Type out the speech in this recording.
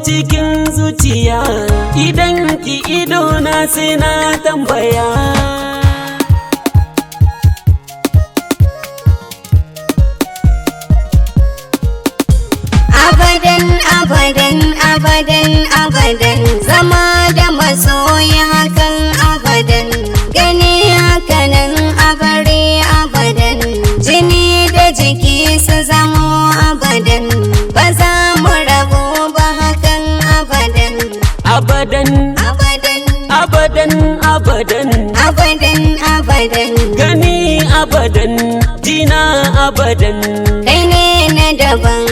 cikin zuciya, idan ki ido na sai na tambaya. Abadan abadan abadan abadan, zama da masoyi hakan abadan, gani hakanan abare abadan, jini da jiki su zamo abadan, ba za mu rabu ba hakan abadan. Abadan Abadan abadan abadan abadan abadan, gani abadan, jina abadan. kai ne na daban